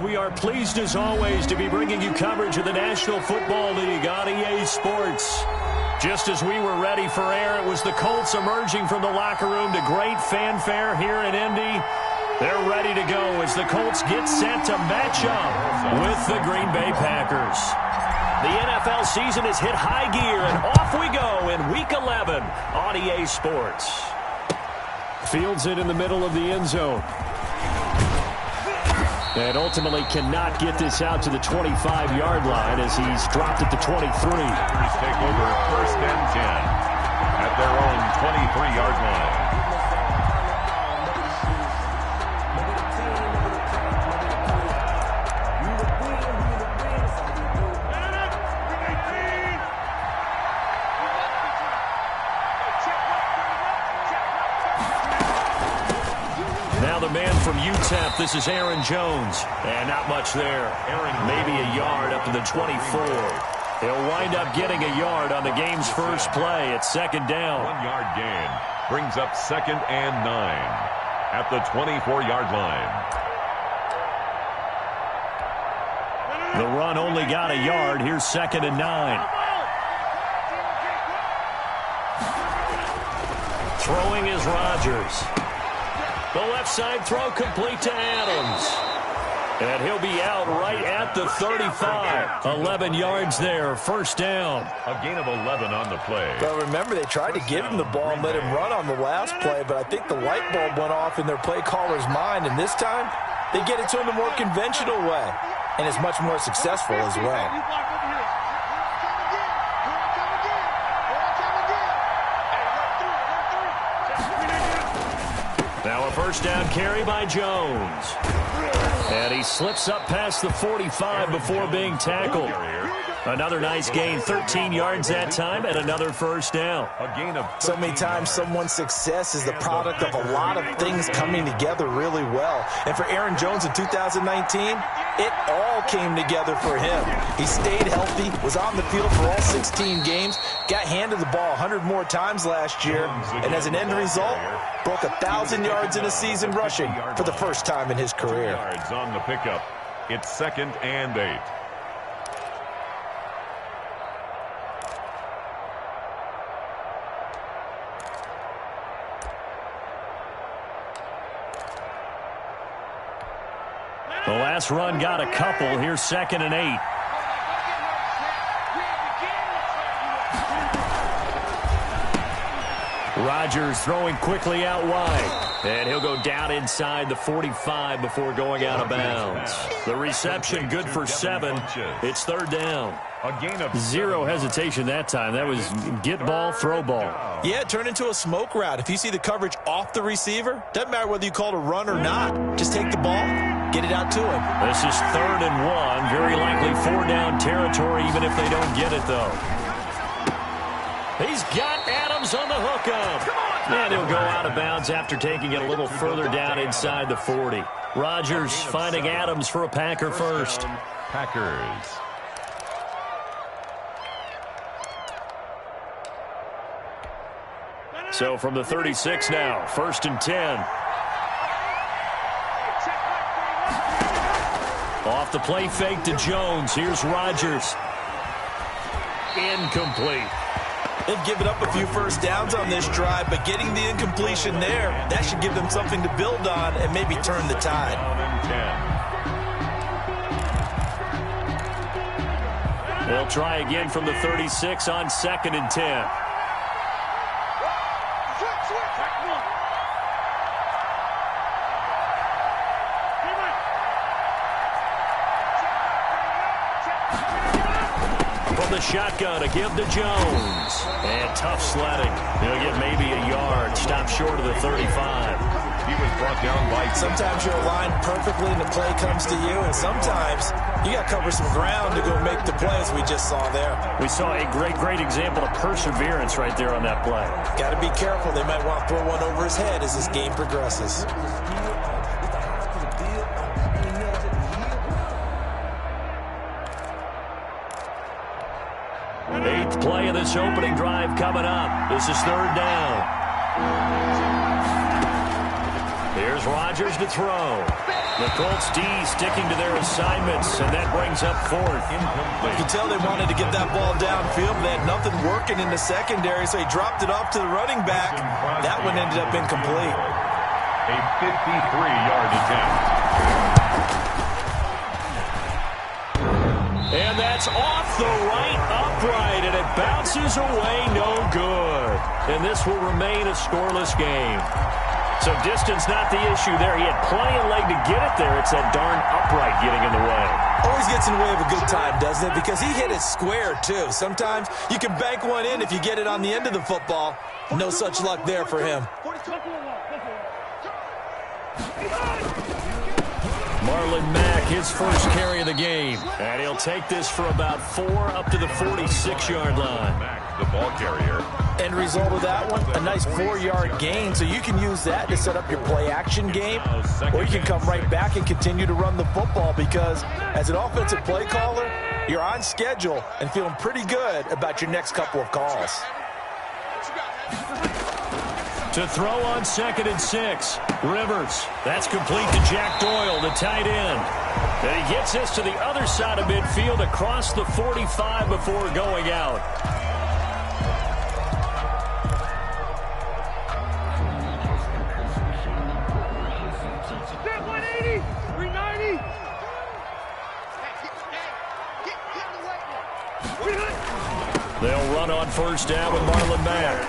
We are pleased as always to be bringing you coverage of the National Football League on EA Sports. Just as we were ready for air, it was the Colts emerging from the locker room to great fanfare here in Indy. They're ready to go as the Colts get set to match up with the Green Bay Packers. The NFL season has hit high gear, and off we go in Week 11 on EA Sports. Fields it in the middle of the end zone. And ultimately cannot get this out to the 25-yard line as he's dropped at the 23. Packers take over 1st and 10 at their own 23-yard line. From UTEP, this is Aaron Jones. And not much there. Maybe a yard up to the 24. He'll wind up getting a yard on the game's first play. It's 2nd down. 1-yard gain brings up 2nd and 9 at the 24-yard line. The run only got a yard. Here's 2nd and 9. Throwing is Rodgers. The left side throw complete to Adams. And he'll be out right at the 35. 11 yards there, 1st down. A gain of 11 on the play. Well, remember, they tried to give him the ball and let him run on the last play, but I think the light bulb went off in their play caller's mind, and this time they get it to him the more conventional way, and it's much more successful as well. Now a 1st down carry by Jones. And he slips up past the 45 before being tackled. Another nice gain, 13 yards that time, and another 1st down. A gain of so many times someone's success is the product of a lot of things coming together really well. And for Aaron Jones in 2019, it all came together for him. He stayed healthy, was on the field for all 16 games, got handed the ball 100 more times last year, and as an end result, broke 1,000 yards in a season rushing for the first time in his career. Yards on the pickup. It's 2nd and 8. The last run got a couple. Here's 2nd and 8. Rodgers throwing quickly out wide. And he'll go down inside the 45 before going out of bounds. The reception good for 7. It's 3rd down. A gain of 0 hesitation that time. That was get ball, throw ball. Yeah, turn into a smoke route. If you see the coverage off the receiver, doesn't matter whether you call it a run or not. Just take the ball, get it out to him. This is 3rd and 1. Very likely 4-down territory, even if they don't get it, though. He's got Adams on the hookup. And he'll go out of bounds after taking it a little further down inside the 40. Rodgers finding Adams for a Packer first. Packers. So from the 36 now, 1st and 10. Off the play fake to Jones. Here's Rodgers. Incomplete. They've given up a few 1st downs on this drive, but getting the incompletion there, that should give them something to build on and maybe turn the tide. 10. They'll try again from the 36 on 2nd and 10. The shotgun to give to Jones. And tough sledding. He'll get maybe a yard. Stop short of the 35. He was brought down by... Sometimes you're aligned perfectly and the play comes to you, and sometimes you got to cover some ground to go make the play, as we just saw there. We saw a great example of perseverance right there on that play. Got to be careful. They might want to throw one over his head as this game progresses. Eighth play of this opening drive coming up. This is 3rd down. Here's Rodgers to throw. The Colts D sticking to their assignments, and that brings up fourth. You can tell they wanted to get that ball downfield. They had nothing working in the secondary, so he dropped it off to the running back. That one ended up incomplete. A 53-yard attempt. And that's off the right upright, and it bounces away no good. And this will remain a scoreless game. So distance not the issue there. He had plenty of leg to get it there. It's that darn upright getting in the way. Always gets in the way of a good time, doesn't it? Because he hit it square, too. Sometimes you can bank one in if you get it on the end of the football. No such luck there for him. Marlon Mack, his first carry of the game. And he'll take this for about 4 up to the 46-yard line. Mack, the ball carrier. End result of that one, a nice 4-yard gain. So you can use that to set up your play-action game, or you can come right back and continue to run the football because as an offensive play caller, you're on schedule and feeling pretty good about your next couple of calls. To throw on 2nd and 6. Rivers. That's complete to Jack Doyle, the tight end. And he gets this to the other side of midfield across the 45 before going out. They'll run on first down with Marlon Mack.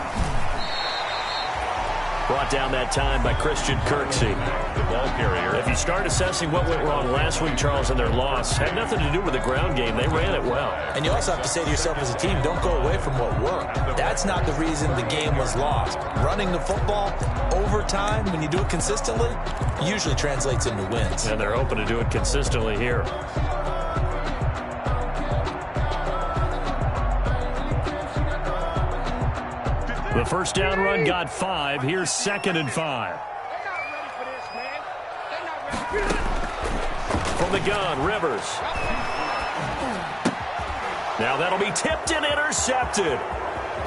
Brought down that time by Christian Kirksey. The ball carrier. If you start assessing what went wrong last week, Charles, in their loss, had nothing to do with the ground game. They ran it well. And you also have to say to yourself as a team, don't go away from what worked. That's not the reason the game was lost. Running the football over time, when you do it consistently, usually translates into wins. And they're hoping to do it consistently here. The first down run got 5. Here's 2nd and 5. From the gun, Rivers. Now that'll be tipped and intercepted.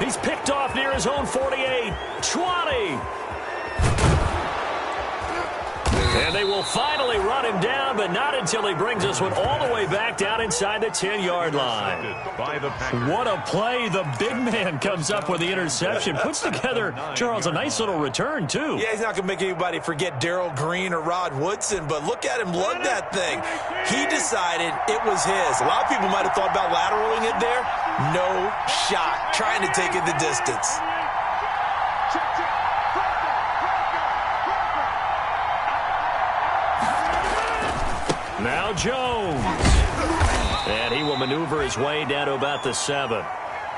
He's picked off near his own 48. 20. And they will finally run him down, but not until he brings us one all the way back down inside the 10-yard line. What a play. The big man comes up with the interception. Puts together, Charles, a nice little return, too. Yeah, he's not going to make anybody forget Darrell Green or Rod Woodson, but look at him lug that thing. He decided it was his. A lot of people might have thought about lateraling it there. No shot. Trying to take it the distance. Now Jones. And he will maneuver his way down to about the 7.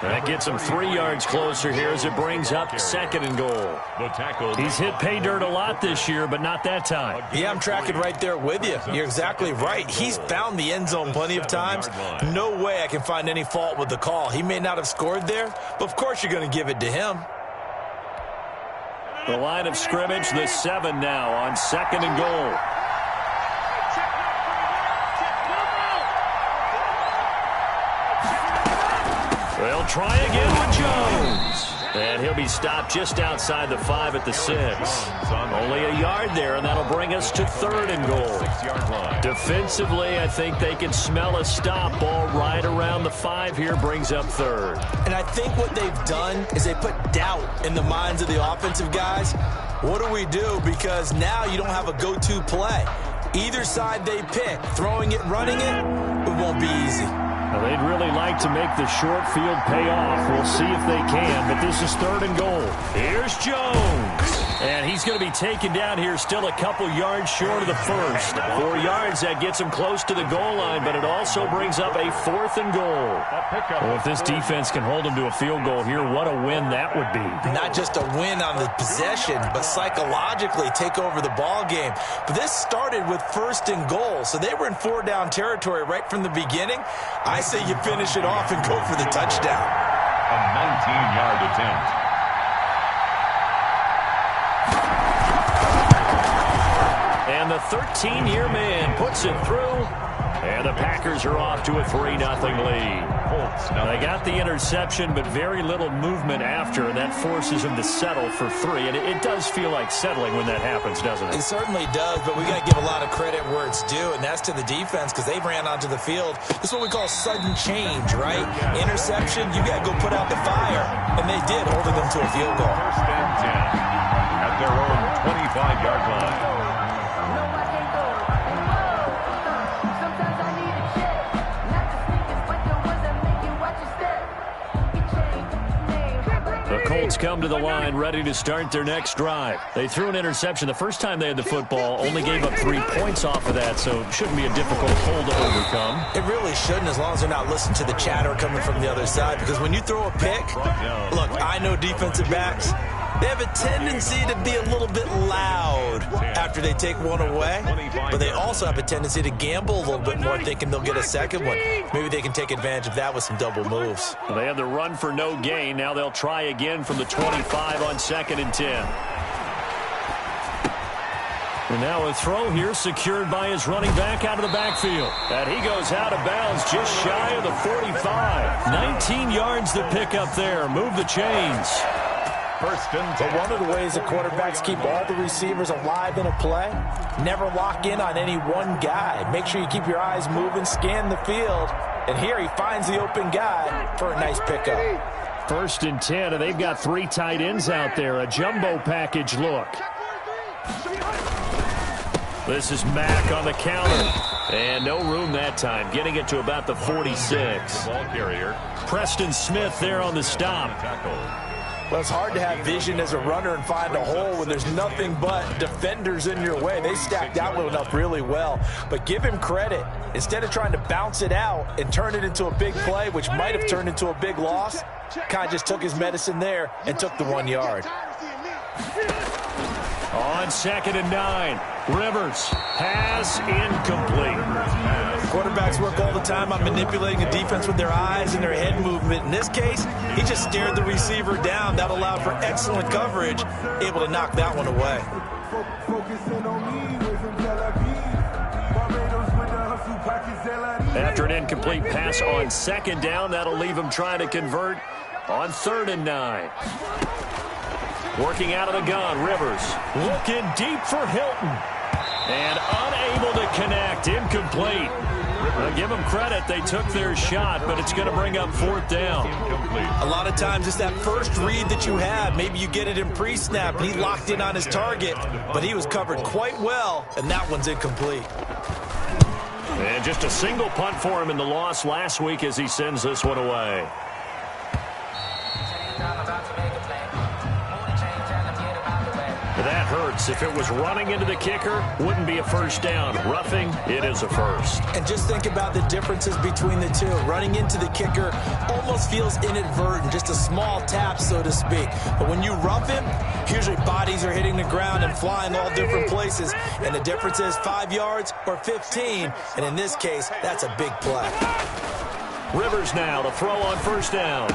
That gets him 3 yards closer here as it brings up 2nd and goal. He's hit pay dirt a lot this year, but not that time. Yeah, I'm tracking right there with you. You're exactly right. He's found the end zone plenty of times. No way I can find any fault with the call. He may not have scored there, but of course you're going to give it to him. The line of scrimmage, the 7 now on 2nd and goal. They'll try again with Jones. And he'll be stopped just outside the 5 at the 6. Only a yard there, and that'll bring us to 3rd and goal. Defensively, I think they can smell a stop. Ball right around the 5 here brings up 3rd. And I think what they've done is they put doubt in the minds of the offensive guys. What do we do? Because now you don't have a go-to play. Either side they pick, throwing it, running it, it won't be easy. Now, they'd really like to make the short field pay off. We'll see if they can, but this is 3rd and goal. Here's Jones. And he's going to be taken down here still a couple yards short of the first. 4 yards, that gets him close to the goal line, but it also brings up a 4th and goal. Well, if this defense can hold him to a field goal here, what a win that would be. Not just a win on the possession, but psychologically take over the ball game. But this started with 1st and goal, so they were in 4-down territory right from the beginning. I say you finish it off and go for the touchdown. A 19-yard attempt. And the 13-year man puts it through. And the Packers are off to a 3-0 lead. They got the interception, but very little movement after, and that forces them to settle for 3. And it does feel like settling when that happens, doesn't it? It certainly does, but we got to give a lot of credit where it's due, and that's to the defense because they ran onto the field. This is what we call sudden change, right? Interception, you got to go put out the fire, and they did, holding them to a field goal. First and 10 at their own 25-yard line. The Colts come to the line ready to start their next drive. They threw an interception the first time they had the football, only gave up 3 points off of that, so it shouldn't be a difficult hole to overcome. It really shouldn't, as long as they're not listening to the chatter coming from the other side, because when you throw a pick, look, I know defensive backs, they have a tendency to be a little bit loud after they take one away, but they also have a tendency to gamble a little bit more, thinking they'll get a second one. Maybe they can take advantage of that with some double moves. They had the run for no gain. Now they'll try again from the 25 on 2nd and 10. And now a throw here secured by his running back out of the backfield. And he goes out of bounds just shy of the 45. 19 yards to pick up there. Move the chains. First and 10. But one of the ways that quarterbacks keep all the receivers alive in a play, never lock in on any one guy. Make sure you keep your eyes moving, scan the field. And here he finds the open guy for a nice pickup. First and 10, and they've got 3 tight ends out there. A jumbo package look. This is Mack on the counter. And no room that time, getting it to about the 46. Ball carrier. Preston Smith there on the stop. Well, it's hard to have vision as a runner and find a hole when there's nothing but defenders in your way. They stacked that one up really well. But give him credit. Instead of trying to bounce it out and turn it into a big play, which might have turned into a big loss, kind of just took his medicine there and took the 1 yard. On 2nd and 9, Rivers, pass incomplete. Quarterbacks work all the time on manipulating a defense with their eyes and their head movement. In this case, he just stared the receiver down. That allowed for excellent coverage, able to knock that one away. After an incomplete pass on 2nd down, that'll leave him trying to convert on 3rd and 9. Working out of the gun, Rivers looking deep for Hilton. And unable to connect, incomplete. I'll give them credit, they took their shot, but it's going to bring up 4th down. A lot of times it's that first read that you have. Maybe you get it in pre-snap, and he locked in on his target, but he was covered quite well, and that one's incomplete. And just a single punt for him in the loss last week as he sends this one away. That hurts. If it was running into the kicker, wouldn't be a first down. Roughing, it is a first. And just think about the differences between the two. Running into the kicker almost feels inadvertent, just a small tap, so to speak. But when you rough him, usually bodies are hitting the ground and flying all different places. And the difference is 5 yards or 15. And in this case, that's a big play. Rivers now to throw on 1st down.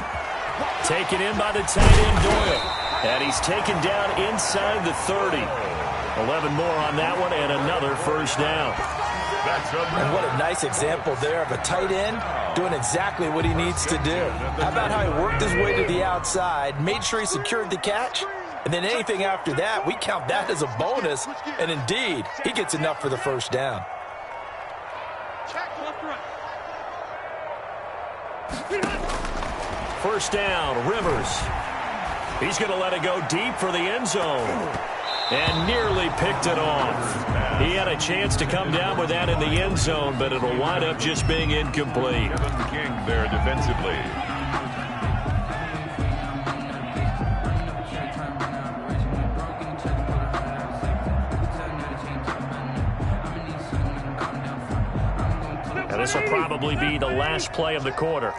Taken in by the tight end, Doyle. And he's taken down inside the 30. 11 more on that one and another first down. And what a nice example there of a tight end doing exactly what he needs to do. How about how he worked his way to the outside, made sure he secured the catch, and then anything after that, we count that as a bonus. And indeed, he gets enough for the first down. First down, Rivers. He's going to let it go deep for the end zone. And nearly picked it off. He had a chance to come down with that in the end zone, but it'll wind up just being incomplete. Kevin King there defensively. And this will probably be the last play of the quarter.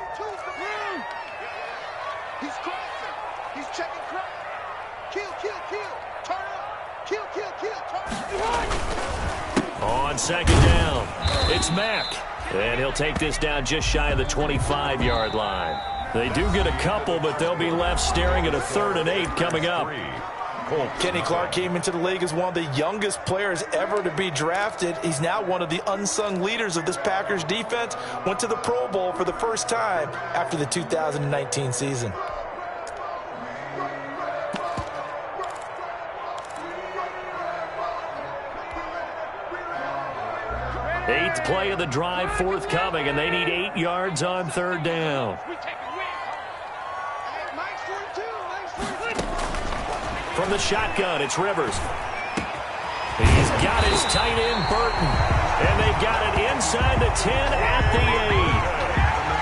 On 2nd down, it's Mack. And he'll take this down just shy of the 25-yard line. They do get a couple, but they'll be left staring at a 3rd and 8 coming up. Colts. Kenny Clark came into the league as one of the youngest players ever to be drafted. He's now one of the unsung leaders of this Packers defense. Went to the Pro Bowl for the first time after the 2019 season. Eighth play of the drive forthcoming, and they need 8 yards on third down. From the shotgun, it's Rivers. He's got his tight end, Burton. And they got it inside the 10 at the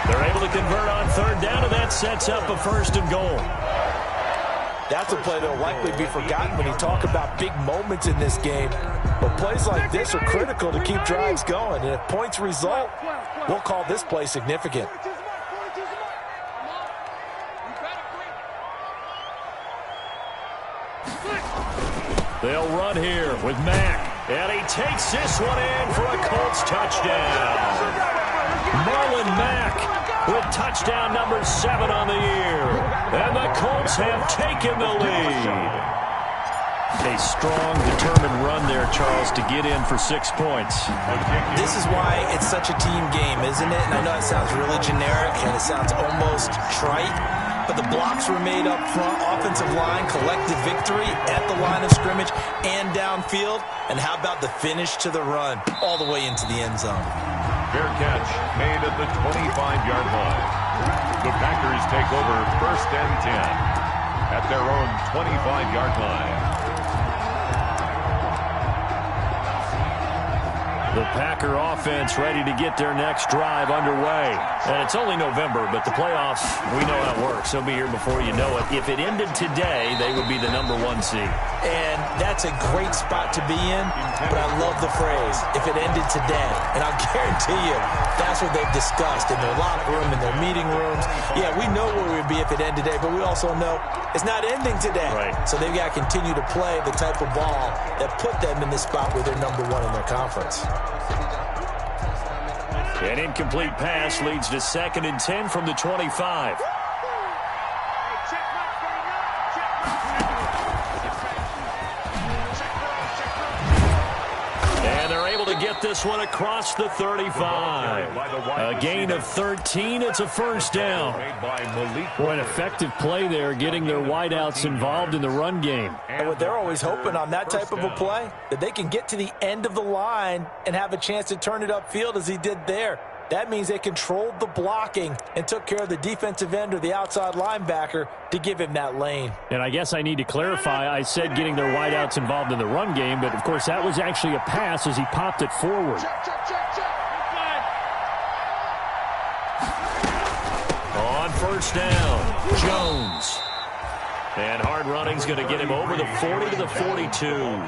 8. They're able to convert on third down, and that sets up a 1st and goal. That's a play that will likely be forgotten when you talk about big moments in this game. But plays like this are critical to keep drives going. And if points result, we'll call this play significant. They'll run here with Mack. And he takes this one in for a Colts touchdown. Marlon Mack with touchdown number 7 on the year. And the Colts have taken the lead. A strong, determined run there, Charles, to get in for 6 points. This is why it's such a team game, isn't it? And I know it sounds really generic and it sounds almost trite. But the blocks were made up front, offensive line, collective victory at the line of scrimmage and downfield. And how about the finish to the run all the way into the end zone? Fair catch made at the 25-yard line. The Packers take over 1st and 10 at their own 25-yard line. The Packer offense ready to get their next drive underway. And it's only November, but the playoffs, we know how it works. They'll be here before you know it. If it ended today, they would be the number 1 seed. And that's a great spot to be in, but I love the phrase, if it ended today. And I'll guarantee you, that's what they've discussed in their locker room, in their meeting rooms. Yeah, we know where we'd be if it ended today, but we also know it's not ending today. Right. So they've got to continue to play the type of ball that put them in the spot where they're number 1 in their conference. An incomplete pass leads to 2nd and 10 from the 25. And they're able to get this one across the 35. A gain of 13. It's a 1st down. Boy, an effective play there, getting their wideouts involved in the run game. And what they're always hoping on that type of a play, that they can get to the end of the line and have a chance to turn it upfield as he did there. That means they controlled the blocking and took care of the defensive end or the outside linebacker to give him that lane. And I guess I need to clarify, I said getting their wideouts involved in the run game, but of course that was actually a pass as he popped it forward. On 1st down, Jones. And hard running's going to get him over the 40 to the 42.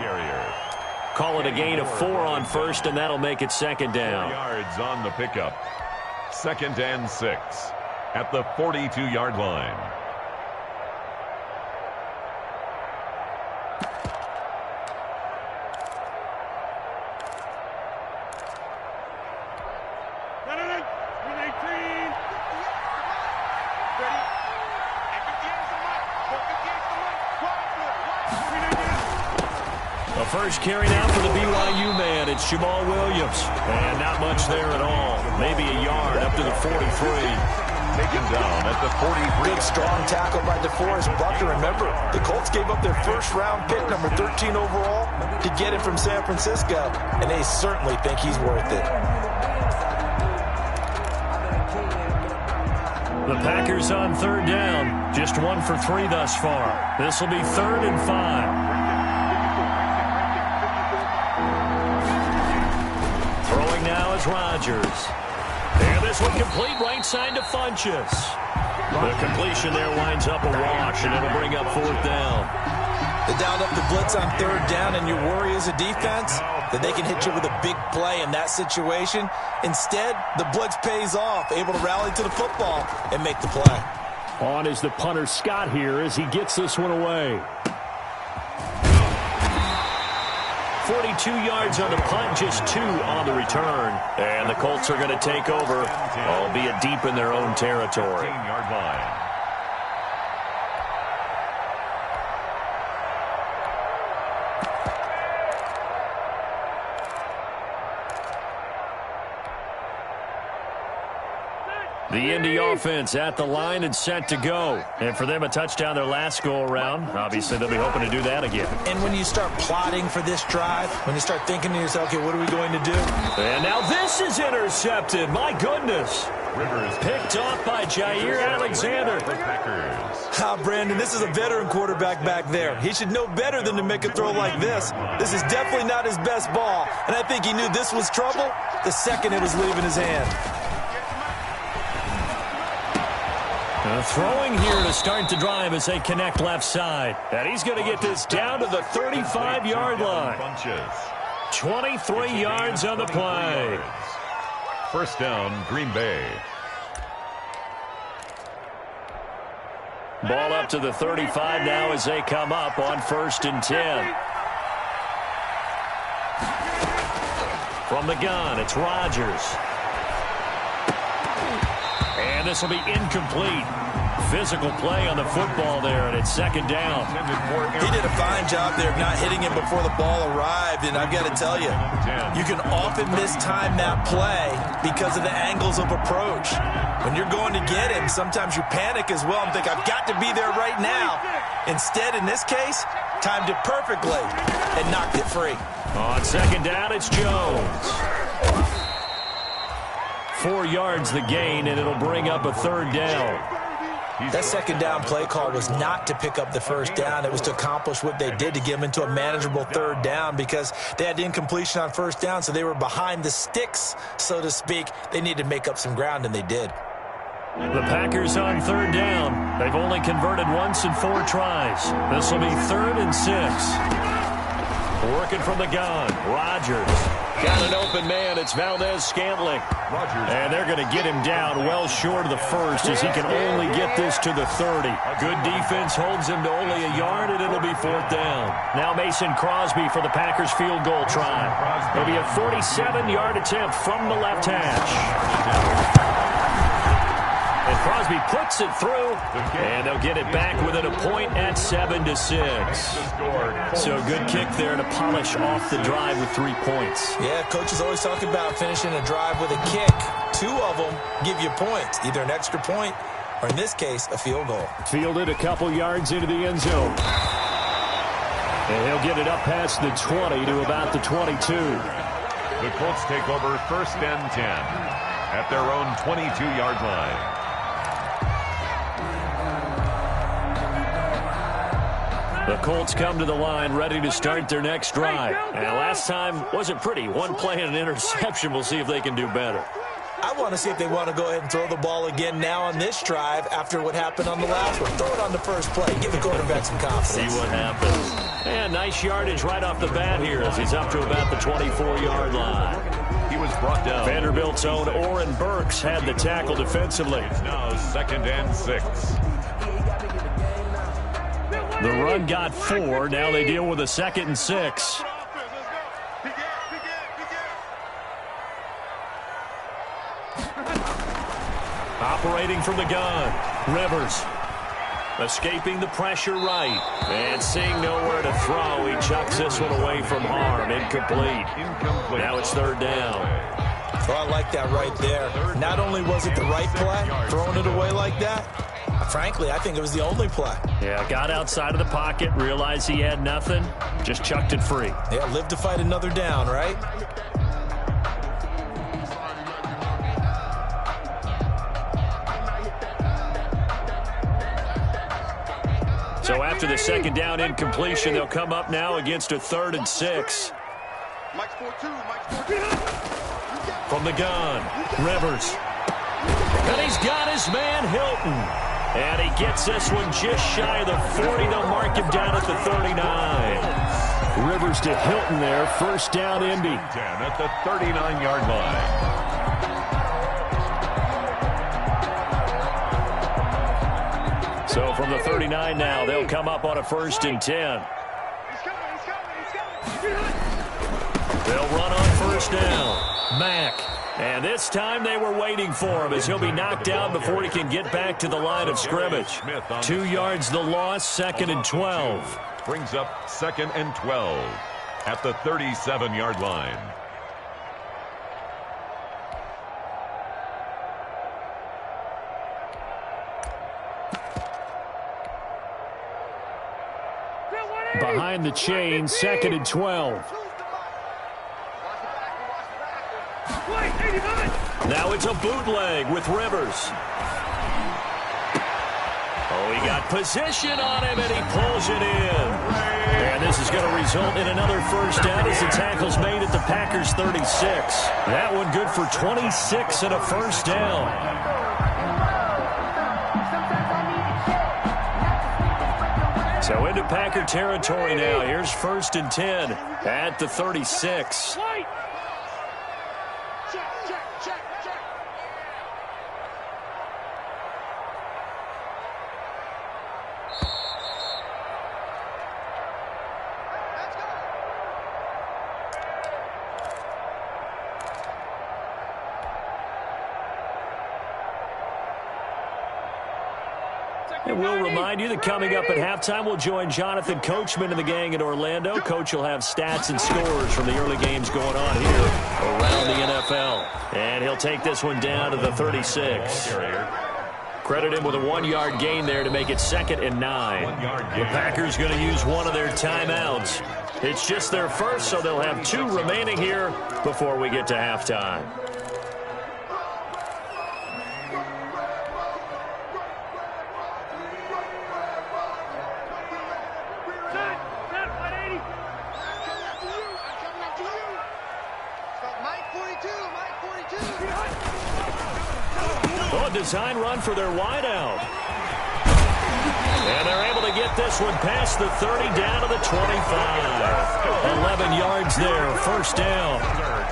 Call it a gain of 4 on 1st, and that'll make it 2nd down. Yards on the pickup. 2nd and 6 at the 42-yard line. First carry now for the BYU man. It's Jamal Williams. And not much there at all. Maybe a yard up to the 43. Taken down at the 43. Good strong tackle by DeForest Buckner. Remember, the Colts gave up their 1st-round pick, number 13 overall, to get him from San Francisco. And they certainly think he's worth it. The Packers on 3rd down. Just 1 for 3 thus far. This will be 3rd and 5. Now is Rodgers. And this one complete right side to Funchess. The completion there winds up a wash, and it'll bring up 4th down. They dialed up the blitz on 3rd down, and your worry as a defense that they can hit you with a big play in that situation. Instead, the blitz pays off, able to rally to the football and make the play. On is the punter Scott here as he gets this one away. 42 yards on the punt, just 2 on the return. And the Colts are going to take over, albeit deep in their own territory. 15-yard line. The Indy offense at the line and set to go. And for them, a touchdown their last go-around. Obviously, they'll be hoping to do that again. And when you start plotting for this drive, when you start thinking to yourself, okay, what are we going to do? And now this is intercepted. My goodness. Rivers Picked off by Jair Alexander. Brandon, this is a veteran quarterback back there. He should know better than to make a throw like this. This is definitely not his best ball. And I think he knew this was trouble the second it was leaving his hand. Throwing here to start the drive as they connect left side. And he's going to get this down to the 35-yard line. 23 yards on the play. First down, Green Bay. Ball up to the 35 now as they come up on 1st and 10. From the gun, it's Rodgers. And this will be incomplete. Physical play on the football there, and it's 2nd down. He did a fine job there of not hitting him before the ball arrived, and I've got to tell you, you can often mistime that play because of the angles of approach. When you're going to get him, sometimes you panic as well and think, I've got to be there right now. Instead, in this case, timed it perfectly and knocked it free. On 2nd down, it's Jones. 4 yards the gain, and it'll bring up a 3rd down. That 2nd down play call was not to pick up the 1st down. It was to accomplish what they did to get them into a manageable 3rd down because they had incompletion on 1st down, so they were behind the sticks, so to speak. They needed to make up some ground, and they did. The Packers on 3rd down. They've only converted once in 4 tries. This will be 3rd and 6. Working from the gun, Rodgers. Got an open man, it's Valdez-Scantling. And they're going to get him down well short of the 1st as he can only get this to the 30. Good defense holds him to only a yard, and it'll be 4th down. Now Mason Crosby for the Packers field goal try. It'll be a 47-yard attempt from the left hash. And Crosby puts it through, and they'll get it back within a point at 7-6. So good kick there to polish off the drive with 3 points. Yeah, coach is always talking about finishing a drive with a kick. 2 of them give you points, either an extra point or, in this case, a field goal. Fielded a couple yards into the end zone. And he'll get it up past the 20 to about the 22. The Colts take over 1st and 10 at their own 22-yard line. The Colts come to the line ready to start their next drive. And last time wasn't pretty. 1 play and an interception. We'll see if they can do better. I want to see if they want to go ahead and throw the ball again now on this drive after what happened on the last one. Throw it on the first play. Give the quarterback some confidence. See what happens. And nice yardage right off the bat here as he's up to about the 24-yard line. He was brought down. Vanderbilt's own Oren Burks had the tackle defensively. It's now 2nd and 6. The run got 4. Now they deal with a 2nd and 6. Operating from the gun. Rivers. Escaping the pressure right. And seeing nowhere to throw, he chucks this one away from harm. Incomplete. Now it's 3rd down. Well, I like that right there. Not only was it the right play, throwing it away like that, frankly, I think it was the only play. Yeah, got outside of the pocket, realized he had nothing, just chucked it free. Yeah, live to fight another down, right? So after the 2nd down incompletion, they'll come up now against a 3rd and 6. From the gun, Rivers. And he's got his man, Hilton. And he gets this one just shy of the 40. They'll mark him down at the 39. Rivers to Hilton there. 1st down, Indy. At the 39-yard line. So from the 39 now, they'll come up on a 1st and 10. They'll run on 1st down. Mack. And this time they were waiting for him as he'll be knocked down before he can get back to the line of scrimmage. 2 yards the loss, 2nd and 12. Brings up 2nd and 12 at the 37-yard line. behind the chain, 2nd and 12. Now it's a bootleg with Rivers. Oh, he got position on him, and he pulls it in. And this is going to result in another first down as the tackle's made at the Packers' 36. That one good for 26 and a first down. So into Packer territory now. Here's 1st and 10 at the 36. And we'll remind you that coming up at halftime, we'll join Jonathan Coachman and the gang in Orlando. Coach will have stats and scores from the early games going on here around the NFL. And he'll take this one down to the 36. Credit him with a 1-yard gain there to make it 2nd and 9. The Packers going to use one of their timeouts. It's just their first, so they'll have 2 remaining here before we get to halftime. Design run for their wideout. And they're able to get this one past the 30 down to the 25. 11 yards there, first down.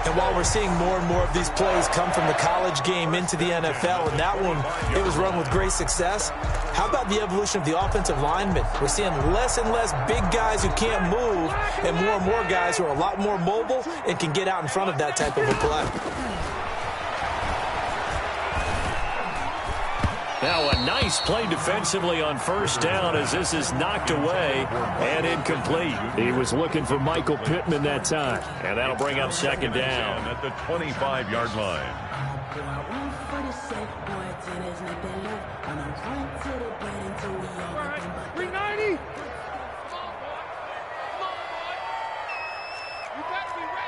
And while we're seeing more and more of these plays come from the college game into the NFL, and that one, it was run with great success, how about the evolution of the offensive linemen? We're seeing less and less big guys who can't move and more guys who are a lot more mobile and can get out in front of that type of a play. Now a nice play defensively on first down as this is knocked away and incomplete. He was looking for Michael Pittman that time. And that'll bring up 2nd down at the 25-yard line. 390.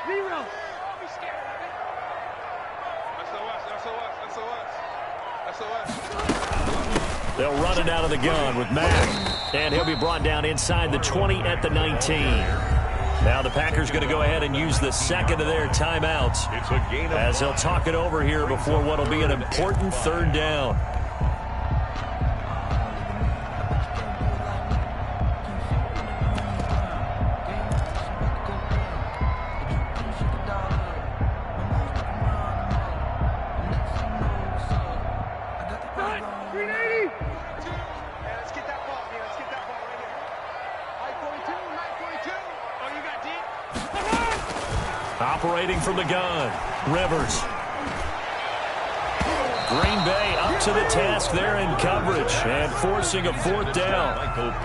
Zero. They'll run it out of the gun with Mack. And he'll be brought down inside the 20 at the 19. Now the Packers going to go ahead and use the 2nd of their timeouts as they'll talk it over here before what will be an important 3rd down. Operating from the gun, Rivers. Green Bay up to the task there in coverage and forcing a 4th down.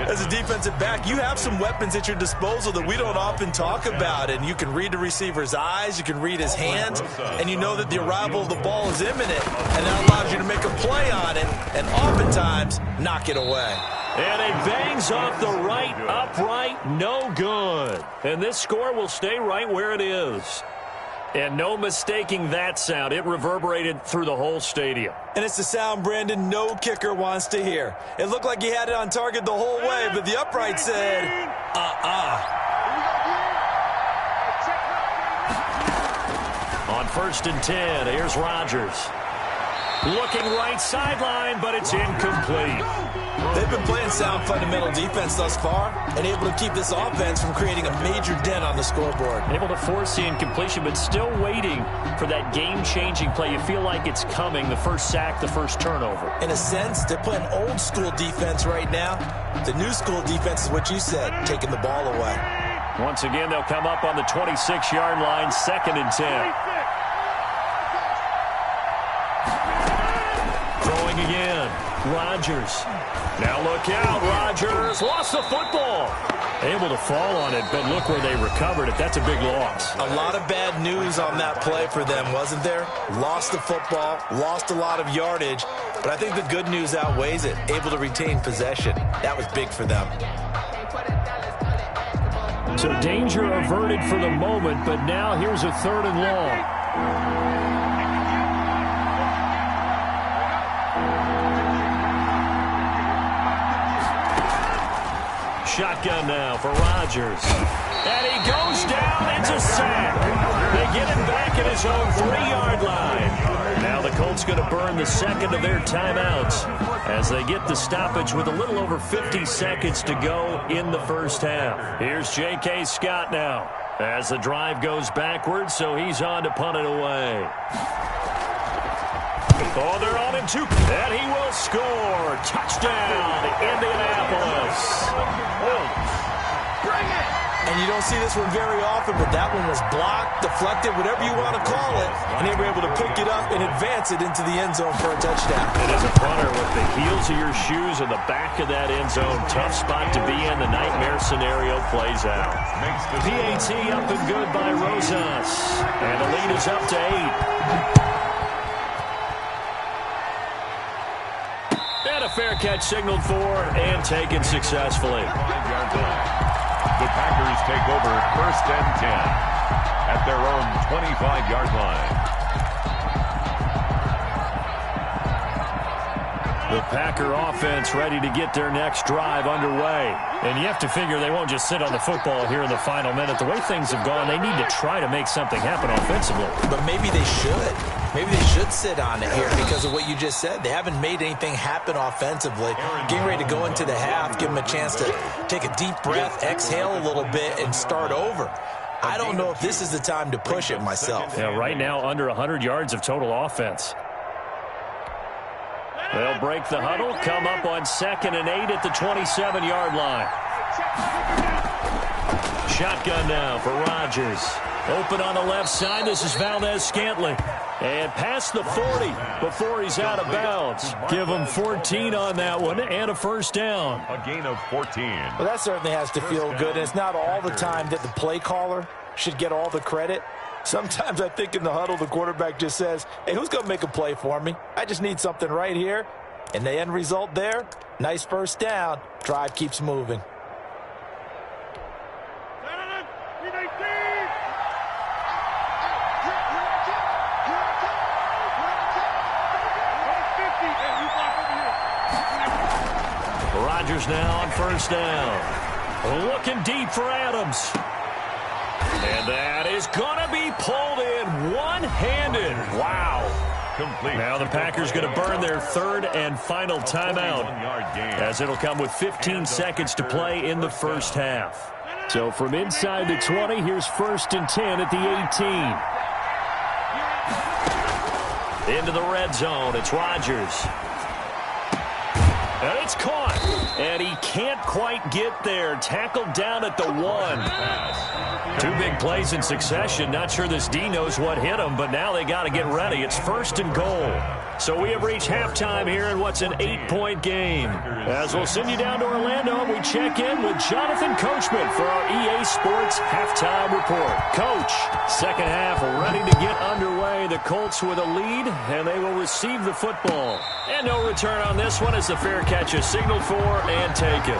As a defensive back, you have some weapons at your disposal that we don't often talk about, and you can read the receiver's eyes, you can read his hands, and you know that the arrival of the ball is imminent, and that allows you to make a play on it and oftentimes knock it away. And it bangs off the right upright, no good. And this score will stay right where it is. And no mistaking that sound. It reverberated through the whole stadium. And it's the sound, Brandon, no kicker wants to hear. It looked like he had it on target the whole way, but the upright said, On 1st and 10, here's Rodgers. Looking right sideline, but it's incomplete. They've been playing sound fundamental defense thus far and able to keep this offense from creating a major dent on the scoreboard. Able to force the incompletion, but still waiting for that game-changing play. You feel like it's coming, the first sack, the first turnover. In a sense, they're playing old-school defense right now. The new-school defense is what you said, taking the ball away. Once again, they'll come up on the 26-yard line, 2nd and 10. Throwing again, Rodgers. Now look out, Rodgers lost the football. Able to fall on it, but look where they recovered it. That's a big loss. A lot of bad news on that play for them, wasn't there? Lost the football, lost a lot of yardage, but I think the good news outweighs it. Able to retain possession. That was big for them. So danger averted for the moment, but now here's a 3rd and long. Shotgun now for Rodgers. And he goes down. It's a sack. They get him back at his own 3-yard line. Now the Colts going to burn the second of their timeouts as they get the stoppage with a little over 50 seconds to go in the first half. Here's J.K. Scott now as the drive goes backwards, so he's on to punt it away. Oh, they're on him too, and he will score. Touchdown, Indianapolis. Bring it! And you don't see this one very often, but that one was blocked, deflected, whatever you want to call it, and they were able to pick it up and advance it into the end zone for a touchdown. And as a punter, with the heels of your shoes in the back of that end zone, tough spot to be in. The nightmare scenario plays out. PAT up and good by Rosas, and the lead is up to 8. And a fair catch signaled for and taken successfully. 5-yard line. The Packers take over 1st and 10 at their own 25-yard line. The Packer offense ready to get their next drive underway. And you have to figure they won't just sit on the football here in the final minute. The way things have gone, they need to try to make something happen offensively. But maybe they should. Maybe they should sit on it here because of what you just said. They haven't made anything happen offensively. Getting ready to go into the half, give them a chance to take a deep breath, exhale a little bit, and start over. I don't know if this is the time to push it myself. Yeah, right now under 100 yards of total offense. They'll break the huddle, come up on 2nd and 8 at the 27-yard line. Shotgun now for Rodgers. Open on the left side. This is Valdez-Scantling. And past the 40 before he's out of bounds. Give him 14 on that one and a first down. A gain of 14. Well, that certainly has to feel good. And it's not all the time that the play caller should get all the credit. Sometimes I think in the huddle, the quarterback just says, hey, who's going to make a play for me? I just need something right here. And the end result there, nice first down. Drive keeps moving. Rodgers now on first down. Looking deep for Adams. And that is going to be pulled in one-handed. Wow. Complete. Now the Packers going to burn their 3rd and final timeout as it'll come with 15 seconds to play in the first half. So from inside the 20, here's 1st and 10 at the 18. Into the red zone, it's Rodgers. And it's caught. And he can't quite get there. Tackled down at the 1. 2 big plays in succession. Not sure this D knows what hit him, but now they got to get ready. It's 1st and goal. So we have reached halftime here in what's an 8-point game. As we'll send you down to Orlando, we check in with Jonathan Coachman for our EA Sports Halftime Report. Coach, second half ready to get underway. The Colts with a lead, and they will receive the football. And no return on this one as the fair catch is signaled for and taken.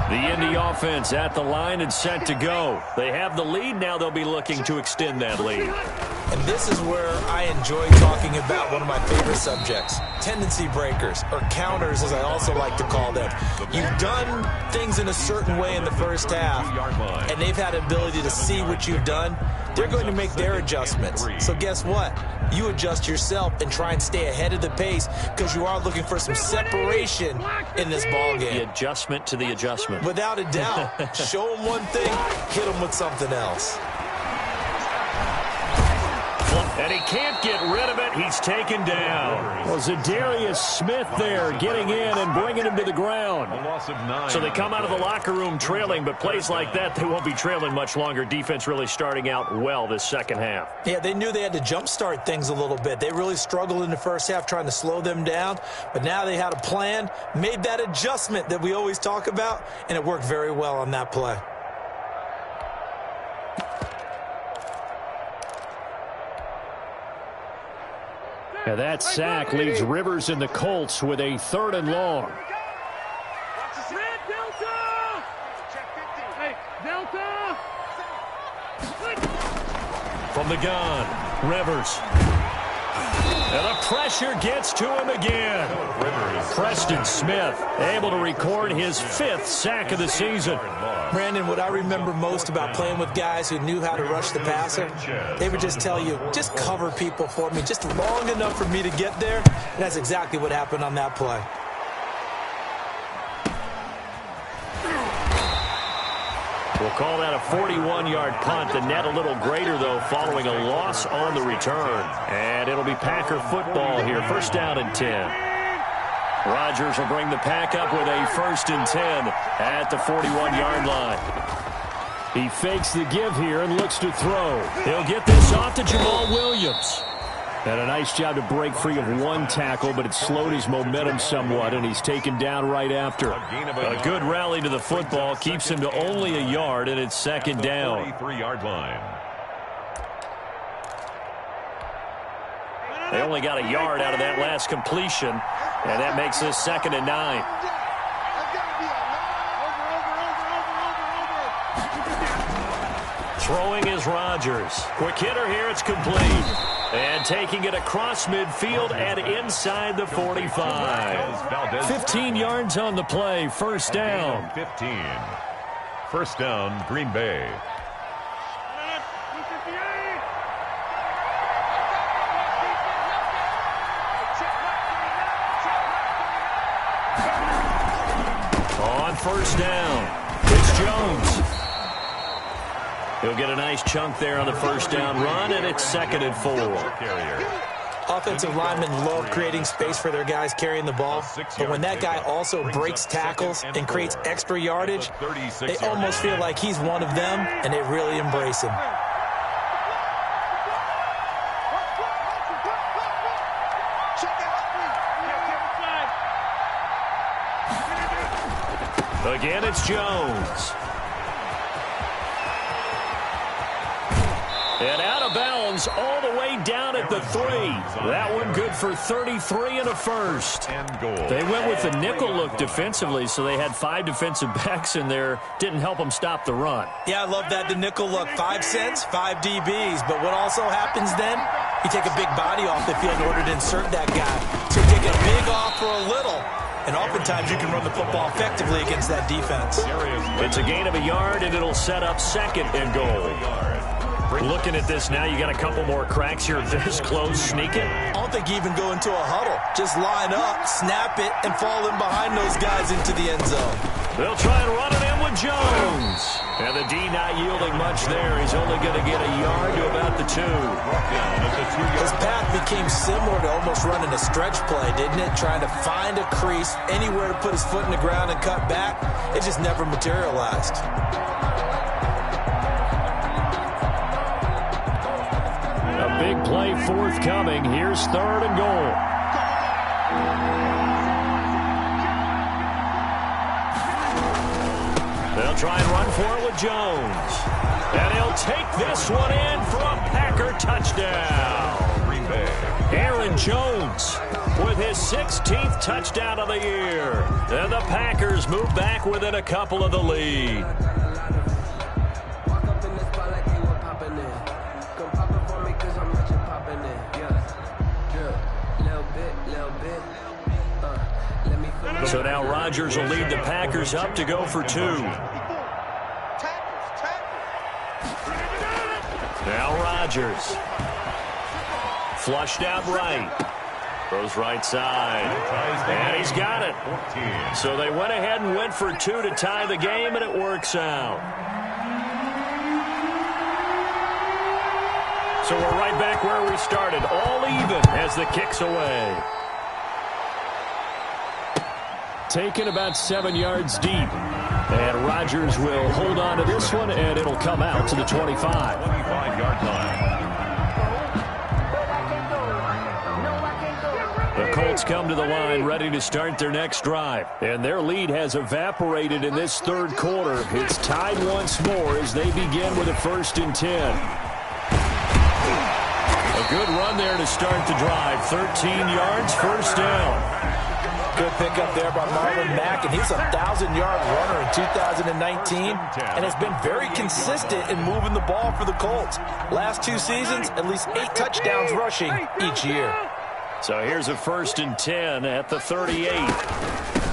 The Indy offense at the line and set to go. They have the lead. Now they'll be looking to extend that lead. And this is where I enjoy talking about one of my favorite subjects, tendency breakers, or counters as I also like to call them. You've done things in a certain way in the first half, and they've had an ability to see what you've done. They're going to make their adjustments. So guess what? You adjust yourself and try and stay ahead of the pace because you are looking for some separation in this ball game. The adjustment to the adjustment. Without a doubt. Show them one thing, hit them with something else. And he can't get rid of it. He's taken down. Well, Zadarius Smith there getting in and bringing him to the ground. A loss of 9. So they come out of the locker room trailing, but plays like that, they won't be trailing much longer. Defense really starting out well this second half. Yeah, they knew they had to jumpstart things a little bit. They really struggled in the first half trying to slow them down, but now they had a plan, made that adjustment that we always talk about, and it worked very well on that play. And that sack leaves Rivers and the Colts with a 3rd and long. From the gun, Rivers. And the pressure gets to him again. Preston Smith able to record his 5th sack of the season. Brandon, what I remember most about playing with guys who knew how to rush the passer, they would just tell you, just cover people for me, just long enough for me to get there. And that's exactly what happened on that play. We'll call that a 41-yard punt. The net a little greater, though, following a loss on the return. And it'll be Packer football here. 1st down and 10. Rodgers will bring the Pack up with a 1st and 10 at the 41-yard line. He fakes the give here and looks to throw. He'll get this off to Jamal Williams. And a nice job to break free of one tackle, but it slowed his momentum somewhat, and he's taken down right after. A good rally to the football keeps him to only a yard, and it's 2nd down. 43-yard line. They only got a yard out of that last completion, and that makes this 2nd and 9. Throwing is Rodgers. Quick hitter here, it's complete. And taking it across midfield and inside the 45. 15 yards on the play, 1st down. 15. 1st down, Green Bay. On 1st down, it's Jones. He'll get a nice chunk there on the 1st down run, and it's 2nd and 4. Offensive linemen love creating space for their guys carrying the ball, but when that guy also breaks tackles and creates extra yardage, they almost feel like he's one of them, and they really embrace him. Again, it's Jones. And out of bounds all the way down at the 3. That one good for 33 and a 1st. They went with the nickel look defensively, so they had 5 defensive backs in there. Didn't help them stop the run. Yeah, I love that, the nickel look. 5 cents, 5 DBs. But what also happens then, you take a big body off the field in order to insert that guy. So you take a big off for a little. And oftentimes you can run the football effectively against that defense. It's a gain of a yard, and it'll set up 2nd and goal. Looking at this now, you got a couple more cracks here. This close, sneak it. I don't think you even go into a huddle. Just line up, snap it, and fall in behind those guys into the end zone. They'll try and run it in with Jones. And the D not yielding much there. He's only going to get a yard to about the 2. His path became similar to almost running a stretch play, didn't it? Trying to find a crease, anywhere to put his foot in the ground and cut back. It just never materialized. Big play forthcoming. Here's 3rd and goal. They'll try and run for it with Jones. And he'll take this one in for a Packer touchdown. Green Bay. Aaron Jones with his 16th touchdown of the year. And the Packers move back within a couple of the lead. So now Rodgers will lead the Packers up to go for 2. Now Rodgers. Flushed out right. Throws right side. And he's got it. So they went ahead and went for 2 to tie the game, and it works out. So we're right back where we started. All even as the kick's away. Taken about 7 yards deep. And Rodgers will hold on to this one, and it'll come out to the 25. 25-yard line. The Colts come to the line ready to start their next drive. And their lead has evaporated in this 3rd quarter. It's tied once more as they begin with a 1st and 10. A Good run there to start the drive. 13 yards, first down. Good pickup there by Marlon Mack, and he's a 1,000-yard runner in 2019 and has been very consistent in moving the ball for the Colts. Last 2 seasons, at least 8 touchdowns rushing each year. So here's a 1st and 10 at the 38.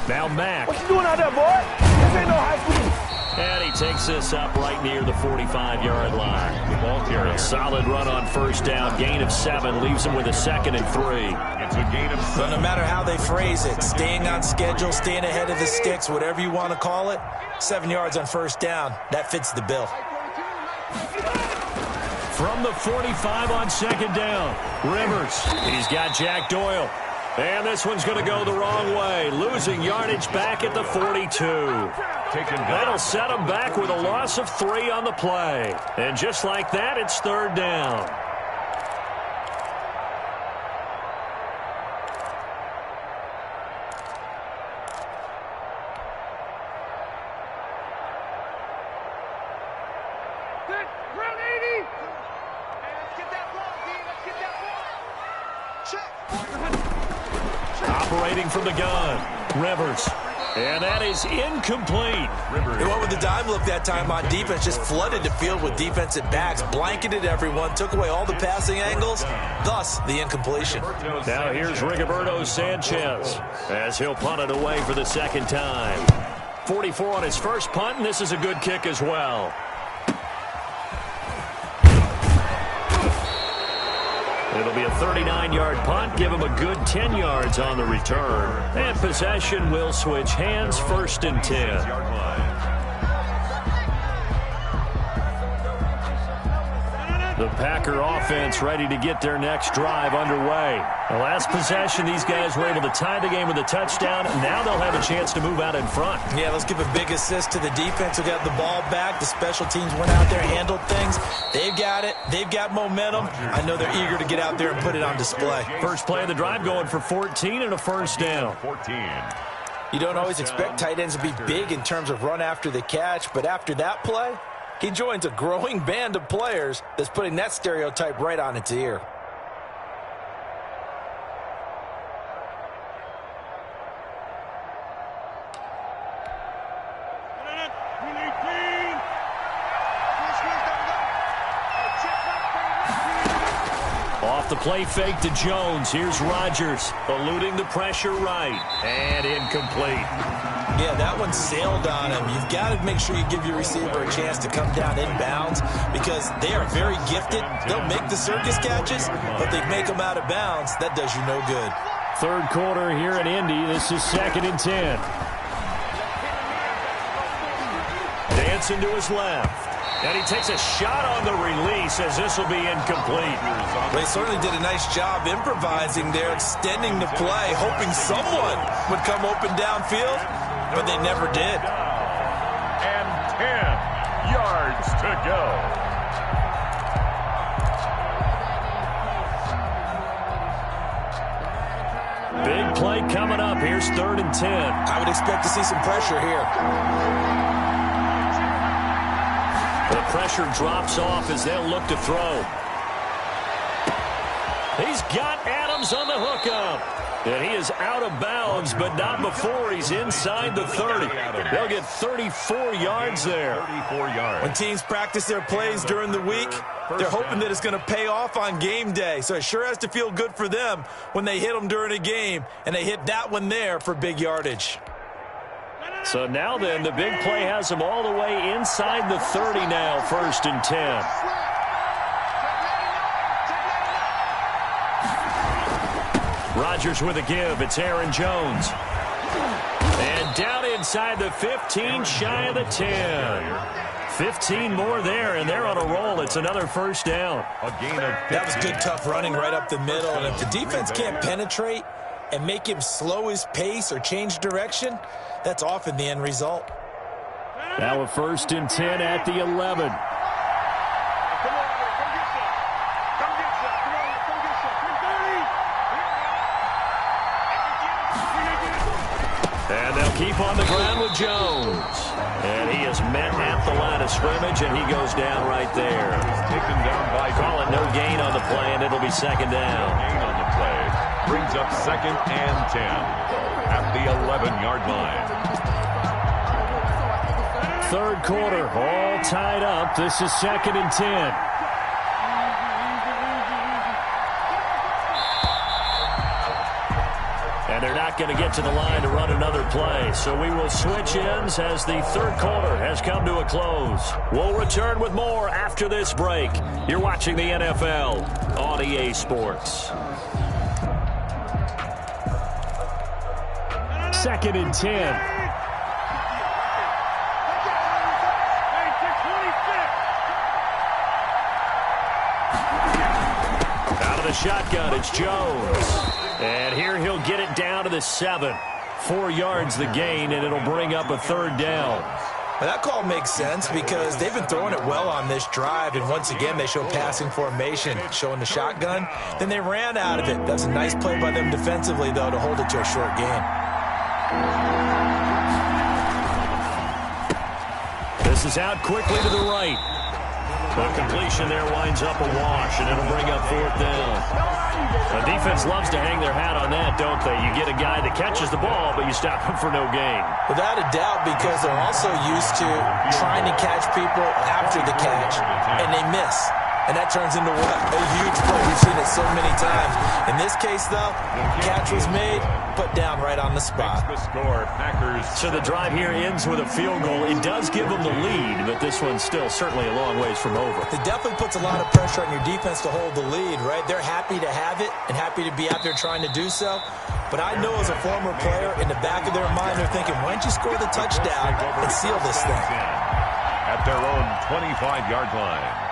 Now Mack. What you doing out there, boy? This ain't no high school. And he takes this up right near the 45-yard line. The ball carrier. Solid run on 1st down. Gain of 7 leaves him with a 2nd and 3. It's a gain of 7. So no matter how they phrase it, staying on schedule, staying ahead of the sticks, whatever you want to call it, 7 yards on 1st down, that fits the bill. From the 45 on 2nd down, Rivers. He's got Jack Doyle. And this one's going to go the wrong way. Losing yardage back at the 42. That'll set him back with a loss of 3 on the play. And just like that, it's 3rd down. Operating from the gun, Rivers. And that is incomplete. They went with the dime look that time on defense, just flooded the field with defensive backs, blanketed everyone, took away all the passing angles, thus the incompletion. Now here's Rigoberto Sanchez as he'll punt it away for the 2nd time. 44 on his first punt, and this is a good kick as well. It'll be a 39-yard punt, give him a good 10 yards on the return. And possession will switch hands, 1st and 10. The Packer offense ready to get their next drive underway. The last possession, these guys were able to tie the game with a touchdown. Now they'll have a chance to move out in front. Yeah, let's give a big assist to the defense who got the ball back. The special teams went out there, handled things. They've got it. They've got momentum. I know they're eager to get out there and put it on display. First play of the drive going for 14 and a 1st down. 14. You don't always expect tight ends to be big in terms of run after the catch, but after that play, he joins a growing band of players that's putting that stereotype right on its ear. Off the play fake to Jones. Here's Rodgers, eluding the pressure right, and incomplete. Yeah, that one sailed on him. You've got to make sure you give your receiver a chance to come down inbounds because they are very gifted. They'll make the circus catches, but they make them out of bounds. That does you no good. 3rd quarter here in Indy. This is 2nd and 10. Dancing to his left. And he takes a shot on the release as this will be incomplete. They certainly did a nice job improvising there, extending the play, hoping someone would come open downfield, but they never did. And 10 yards to go. Big play coming up. Here's 3rd and 10. I would expect to see some pressure here. The pressure drops off as they'll look to throw. He's got Adams on the hookup. And he is out of bounds, but not before he's inside the 30. They'll get 34 yards there. 34 yards. When teams practice their plays during the week, they're hoping that it's going to pay off on game day. So it sure has to feel good for them when they hit them during a game, and they hit that one there for big yardage. So now then, the big play has them all the way inside the 30 now, 1st and 10. Rodgers with a give. It's Aaron Jones. And down inside the 15, shy of the 10. 15 more there, and they're on a roll. It's another 1st down. A gain of 15. That was good, tough running right up the middle. And if the defense can't penetrate and make him slow his pace or change direction, that's often the end result. Now a 1st and 10 at the 11. And they'll keep on the ground with Jones. And he is met at the line of scrimmage, and he goes down right there. Taken down by Call it no gain on the play, and it'll be second down. gain on the play. Brings up 2nd and 10 at the 11-yard line. Third quarter, all tied up. This is 2nd and 10. And they're not going to get to the line to run another play. So we will switch ends as the third quarter has come to a close. We'll return with more after this break. You're watching the NFL on EA Sports. 2nd and 10. Shotgun, it's Jones. And here he'll get it down to the 7. 4 yards the gain, and it'll bring up a third down. Well, that call makes sense because they've been throwing it well on this drive, and once again they show passing formation, showing the shotgun. Then they ran out of it. That's a nice play by them defensively, though, to hold it to a short gain. This is out quickly to the right. The completion there winds up a wash, and it'll bring up 4th down. The defense loves to hang their hat on that, don't they? You get a guy that catches the ball, but you stop him for no gain. Without a doubt, because they're also used to trying to catch people after the catch, and they miss. And that turns into what? A huge play. We've seen it so many times. In this case, though, catch was made, put down right on the spot. The score, Packers. So the drive here ends with a field goal. It does give them the lead, but this one's still certainly a long ways from over. It definitely puts a lot of pressure on your defense to hold the lead, right? They're happy to have it and happy to be out there trying to do so. But I know as a former player, in the back of their mind, they're thinking, why don't you score the touchdown and seal this thing? At their own 25-yard line.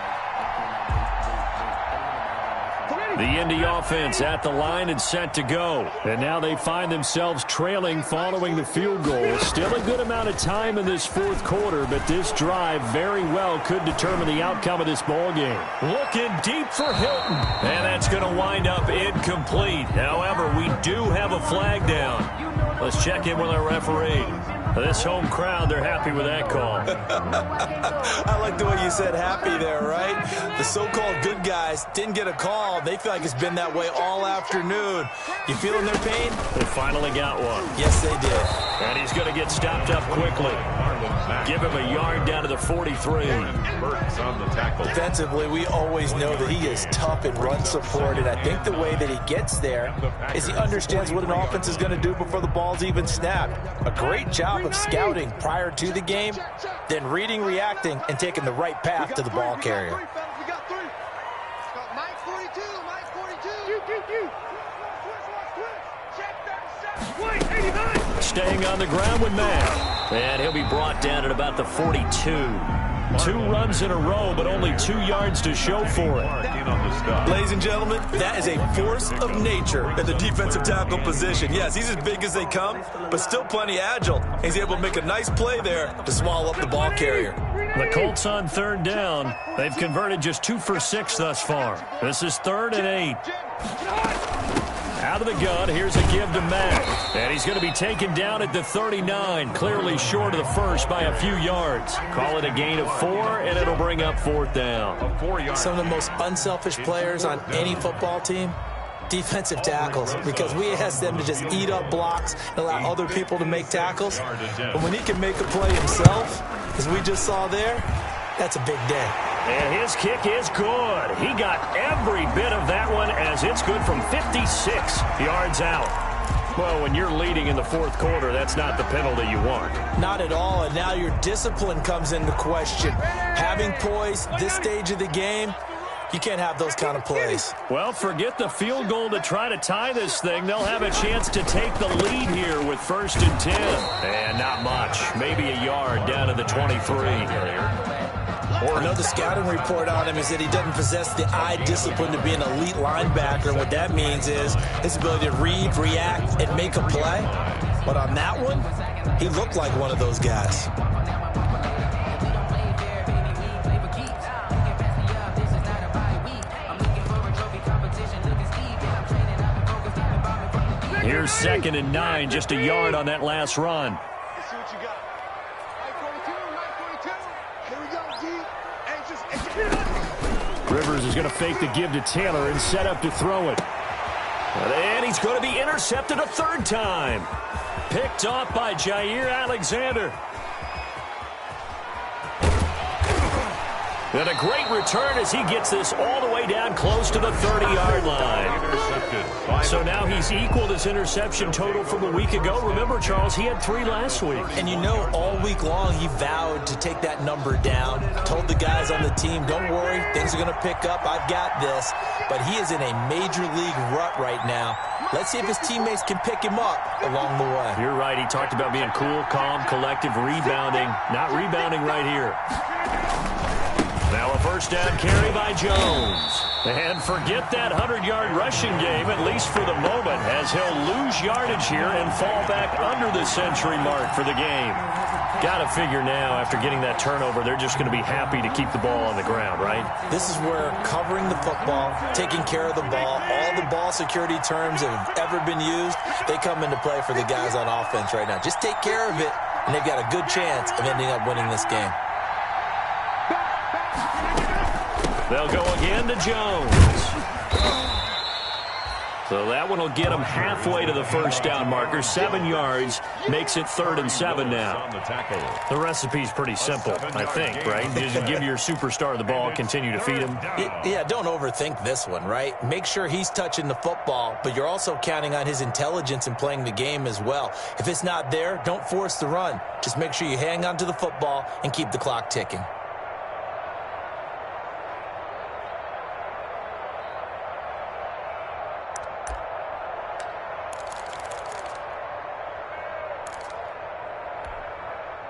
The Indy offense at the line and set to go. And now they find themselves trailing following the field goal. Still a good amount of time in this fourth quarter, but this drive very well could determine the outcome of this ball game. Looking deep for Hilton. And that's going to wind up incomplete. However, we do have a flag down. Let's check in with our referee. This home crowd, they're happy with that call. I like the way you said happy there, right? The so-called good guys didn't get a call. They feel like it's been that way all afternoon. You feeling their pain? They finally got one. Yes, they did. And he's going to get stopped up quickly. Give him a yard down to the 43. Defensively, we always know that he is tough in run support, and I think the way that he gets there is he understands what an offense is going to do before the ball's even snapped. A great job of scouting prior to the game, then reading, reacting, and taking the right path to the ball carrier. Staying on the ground with Matt. And he'll be brought down at about the 42. 2 runs in a row, but only 2 yards to show for it. Ladies and gentlemen, that is a force of nature at the defensive tackle position. Yes, he's as big as they come, but still plenty agile. He's able to make a nice play there to swallow up the ball carrier. The Colts on third down. They've converted just 2 for 6 thus far. This is 3rd and 8. Out of the gun, here's a give to Mack. And he's going to be taken down at the 39, clearly short of the first by a few yards. Call it a gain of 4, and it'll bring up 4th down. Some of the most unselfish players on any football team, defensive tackles, because we ask them to just eat up blocks and allow other people to make tackles. But when he can make a play himself, as we just saw there, that's a big day. And his kick is good. He got every bit of that one as it's good from 56 yards out. Well, when you're leading in the fourth quarter, that's not the penalty you want. Not at all, and now your discipline comes into question. Having poise this stage of the game, you can't have those kind of plays. Well, forget the field goal to try to tie this thing. They'll have a chance to take the lead here with 1st and 10. And not much. Maybe a yard down to the 23. Another scouting report on him is that he doesn't possess the eye discipline to be an elite linebacker. What that means is his ability to read, react, and make a play. But on that one, he looked like one of those guys. Here's 2nd and 9, just a yard on that last run. see what you got. Right 42, right 42. Here we go, G. And just execute it. Rivers is going to fake the give to Taylor and set up to throw it. And he's going to be intercepted a third time. Picked off by Jair Alexander. And a great return as he gets this all the way down close to the 30-yard line. So now he's equaled his interception total from a week ago. Remember, Charles, he had 3 last week. And you know, all week long he vowed to take that number down. Told the guys on the team, don't worry, things are going to pick up. I've got this. But he is in a major league rut right now. Let's see if his teammates can pick him up along the way. You're right. He talked about being cool, calm, collective, rebounding. Not rebounding right here. Now a first down carry by Jones. And forget that 100-yard rushing game, at least for the moment, as he'll lose yardage here and fall back under the century mark for the game. Got to figure now, after getting that turnover, they're just going to be happy to keep the ball on the ground, right? This is where covering the football, taking care of the ball, all the ball security terms that have ever been used, they come into play for the guys on offense right now. Just take care of it, and they've got a good chance of ending up winning this game. They'll go again to Jones. So that one will get him halfway to the first down marker. 7 yards makes it 3rd and 7 now. The recipe's pretty simple, I think, right? Just give your superstar the ball, continue to feed him. Yeah, don't overthink this one, right? Make sure he's touching the football, but you're also counting on his intelligence in playing the game as well. If it's not there, don't force the run. Just make sure you hang on to the football and keep the clock ticking.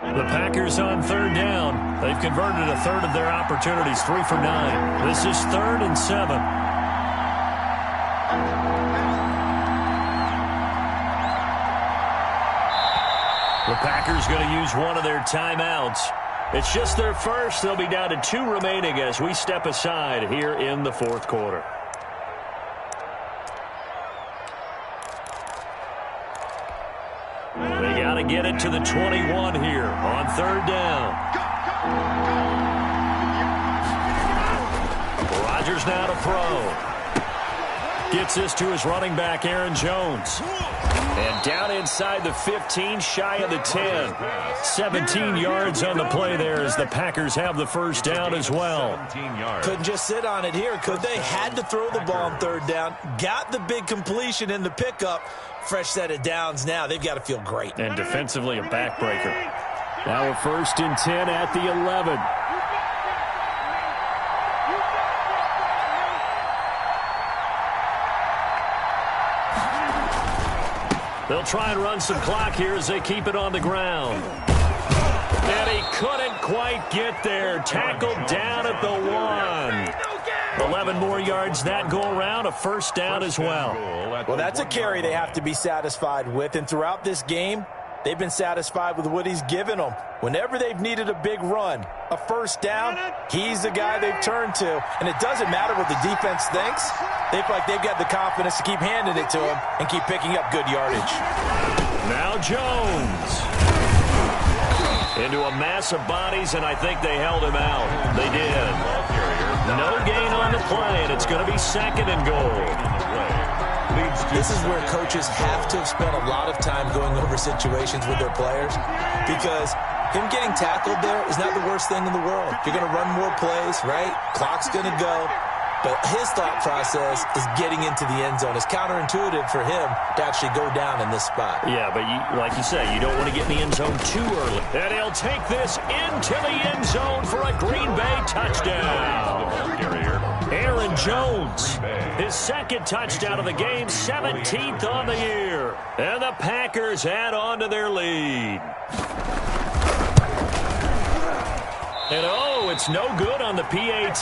The Packers on 3rd down. They've converted a third of their opportunities, 3 for 9. This is 3rd and 7. The Packers going to use one of their timeouts. It's just their first. They'll be down to 2 remaining as we step aside here in the 4th quarter. They got to get it to the 21 here on 3rd down. Rodgers now to throw. Gets this to his running back, Aaron Jones. And down inside the 15, shy of the 10. 17 yards on the play there as the Packers have the first down as well. Couldn't just sit on it here, could they? Had to throw the ball on 3rd down. Got the big completion in the pickup. Fresh set of downs now. They've got to feel great. And defensively a backbreaker. Now a 1st and 10 at the 11. They'll try and run some clock here as they keep it on the ground. And he couldn't quite get there. Tackled down at the 1. 11 more yards that go around, a first down as well. Well, that's a carry they have to be satisfied with. And throughout this game, they've been satisfied with what he's given them. Whenever they've needed a big run, a first down, he's the guy they've turned to. And it doesn't matter what the defense thinks. They feel like they've got the confidence to keep handing it to him and keep picking up good yardage. Now Jones. Into a mass of bodies, and I think they held him out. They did. No gain on the play, and it's going to be 2nd and goal. This is where coaches have to have spent a lot of time going over situations with their players, because him getting tackled there is not the worst thing in the world. You're going to run more plays, right? Clock's going to go. But his thought process is getting into the end zone. It's counterintuitive for him to actually go down in this spot. Yeah, but like you say, you don't want to get in the end zone too early. And he'll take this into the end zone for a Green Bay touchdown. Aaron Jones, his 2nd touchdown of the game, 17th on the year. And the Packers add on to their lead. And it's no good on the PAT,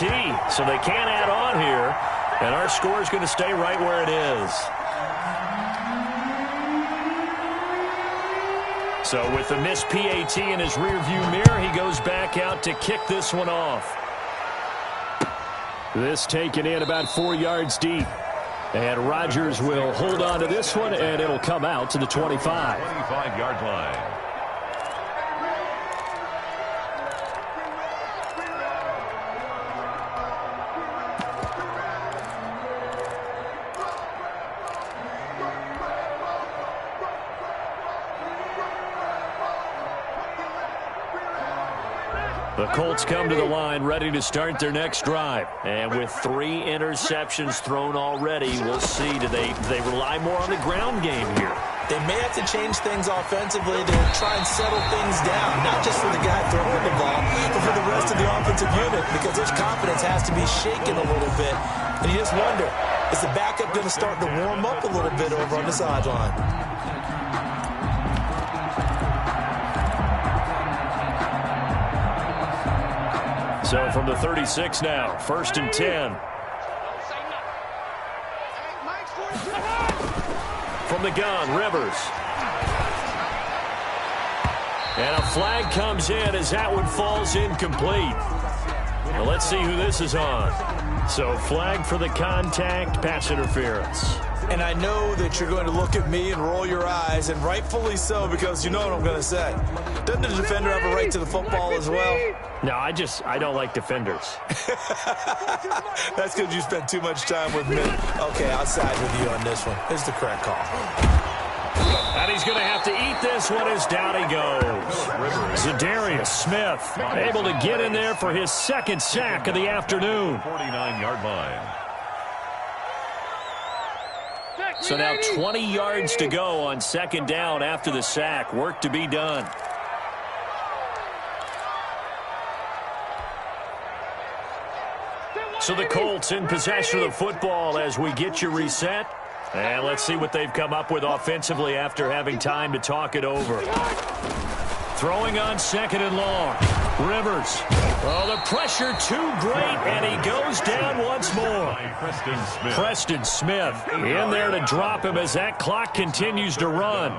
so they can't add on here. And our score is going to stay right where it is. So with the missed PAT in his rearview mirror, he goes back out to kick this one off. This taken in about 4 yards deep. And Rodgers will hold on to this one, and it'll come out to the 25. 25-yard line. The Colts come to the line ready to start their next drive. And with 3 interceptions thrown already, we'll see. Do they rely more on the ground game here? They may have to change things offensively to try and settle things down, not just for the guy throwing the ball, but for the rest of the offensive unit, because his confidence has to be shaken a little bit. And you just wonder, is the backup going to start to warm up a little bit over on the sideline? So from the 36 now, 1st and 10. From the gun, Rivers. And a flag comes in as that one falls incomplete. Well, let's see who this is on. So flag for the contact, pass interference. And I know that you're going to look at me and roll your eyes, and rightfully so, because you know what I'm going to say. Doesn't the defender have a right to the football as well? No, I don't like defenders. That's because you spent too much time with me. Okay, I'll side with you on this one. It's the correct call. And he's going to have to eat this one as down he goes. Za'Darius Smith able to get in there for his 2nd sack of the afternoon. 49-yard line. So now 20 yards to go on 2nd down after the sack. Work to be done. So the Colts in possession of the football as we get you reset. And let's see what they've come up with offensively after having time to talk it over. Throwing on 2nd and long. Rivers. Oh, the pressure too great, and he goes down once more. Preston Smith in there to drop him as that clock continues to run.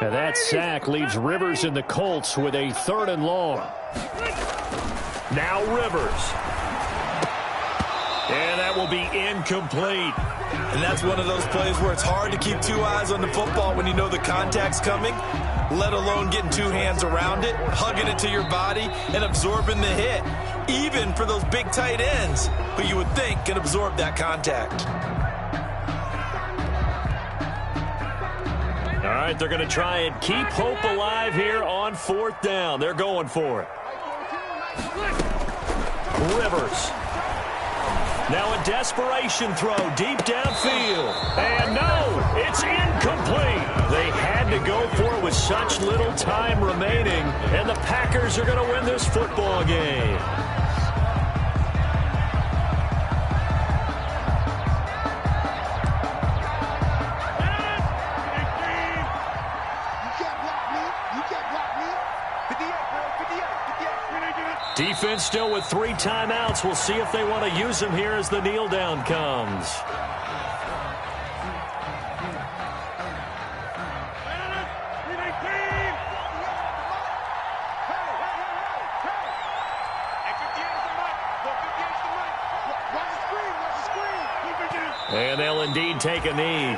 And that sack leaves Rivers and the Colts with a 3rd and long. Now Rivers. And that will be incomplete. And that's one of those plays where it's hard to keep 2 eyes on the football when you know the contact's coming, let alone getting 2 hands around it, hugging it to your body, and absorbing the hit, even for those big tight ends who you would think can absorb that contact. All right, they're going to try and keep hope alive here on 4th down. They're going for it. Rivers. Now a desperation throw deep downfield. And no, it's incomplete. They had to go for it with such little time remaining. And the Packers are going to win this football game. Defense still with 3 timeouts. We'll see if they want to use them here as the kneel down comes. And they'll indeed take a knee.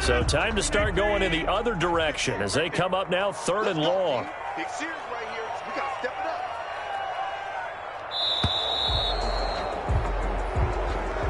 So time to start going in the other direction as they come up now 3rd and long. Big series right here. We got to step it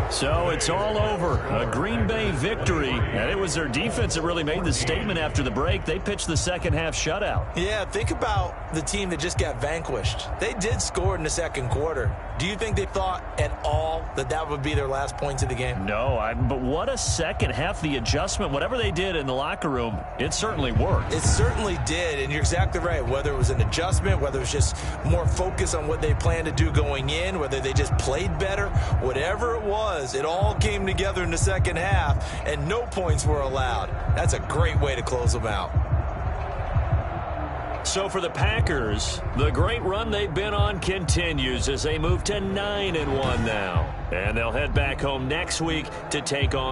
up. So it's all over. A Green Bay victory. And it was their defense that really made the statement after the break. They pitched the 2nd half shutout. Yeah, think about the team that just got vanquished. They did score in the 2nd quarter. Do you think they thought at all that that would be their last points of the game? No, but what a 2nd half. The adjustment, whatever they did in the locker room, it certainly worked. It certainly did, and you're exactly right. Whether it was an adjustment, whether it was just more focus on what they planned to do going in, whether they just played better, whatever it was, it all came together in the 2nd half, and no points were allowed. That's a great way to close them out. So for the Packers, the great run they've been on continues as they move to 9-1 now. And they'll head back home next week to take on